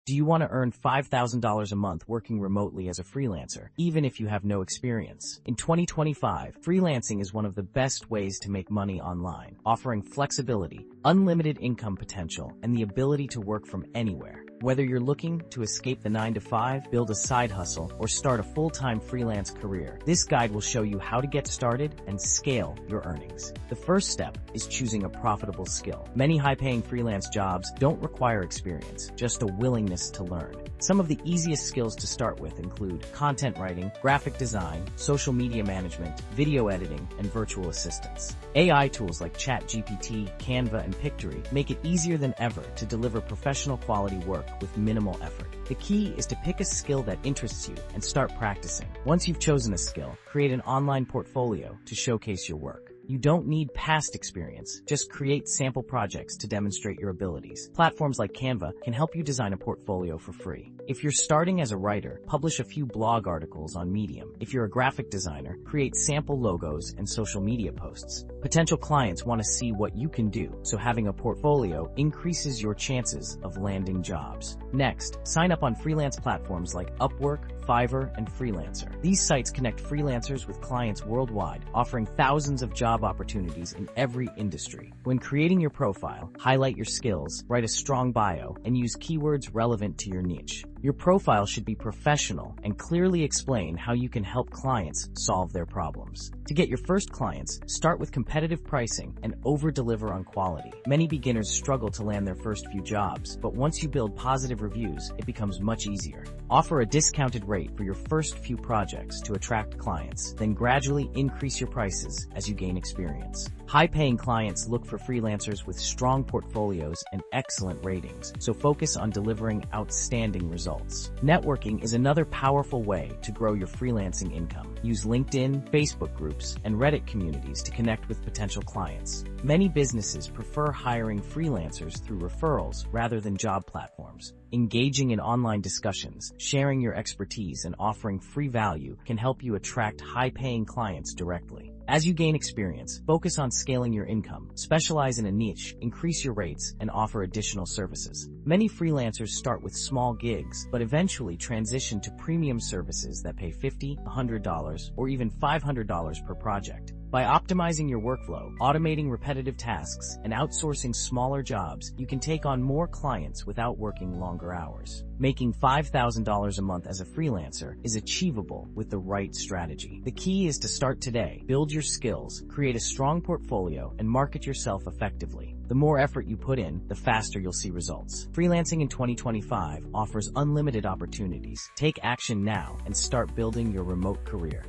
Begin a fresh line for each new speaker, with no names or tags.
Do you want to earn $5,000 a month working remotely as a freelancer, even if you have no experience? In 2025, freelancing is one of the best ways to make money online, offering flexibility, unlimited income potential, and the ability to work from anywhere. Whether you're looking to escape the 9-to-5, build a side hustle, or start a full-time freelance career, this guide will show you how to get started and scale your earnings. The first step is choosing a profitable skill. Many high-paying freelance jobs don't require experience, just a willingness to learn. Some of the easiest skills to start with include content writing, graphic design, social media management, video editing, and virtual assistants. AI tools like ChatGPT, Canva, and Pictory make it easier than ever to deliver professional quality work with minimal effort. The key is to pick a skill that interests you and start practicing. Once you've chosen a skill, create an online portfolio to showcase your work. You don't need past experience, just create sample projects to demonstrate your abilities. Platforms like Canva can help you design a portfolio for free. If you're starting as a writer, publish a few blog articles on Medium. If you're a graphic designer, create sample logos and social media posts. Potential clients want to see what you can do, so having a portfolio increases your chances of landing jobs. Next, sign up on freelance platforms like Upwork, Fiverr, and Freelancer. These sites connect freelancers with clients worldwide, offering thousands of job opportunities in every industry. When creating your profile, highlight your skills, write a strong bio, and use keywords relevant to your niche. Your profile should be professional and clearly explain how you can help clients solve their problems. To get your first clients, start with competitive pricing and over-deliver on quality. Many beginners struggle to land their first few jobs, but once you build positive reviews, it becomes much easier. Offer a discounted rate for your first few projects to attract clients, then gradually increase your prices as you gain experience. High-paying clients look for freelancers with strong portfolios and excellent ratings, so focus on delivering outstanding results. Networking is another powerful way to grow your freelancing income. Use LinkedIn, Facebook groups, and Reddit communities to connect with potential clients. Many businesses prefer hiring freelancers through referrals rather than job platforms. Engaging in online discussions, sharing your expertise, and offering free value can help you attract high-paying clients directly. As you gain experience, focus on scaling your income, specialize in a niche, increase your rates, and offer additional services. Many freelancers start with small gigs, but eventually transition to premium services that pay $50, $100, or even $500 per project. By optimizing your workflow, automating repetitive tasks, and outsourcing smaller jobs, you can take on more clients without working longer hours. Making $5,000 a month as a freelancer is achievable with the right strategy. The key is to start today, build your skills, create a strong portfolio, and market yourself effectively. The more effort you put in, the faster you'll see results. Freelancing in 2025 offers unlimited opportunities. Take action now and start building your remote career.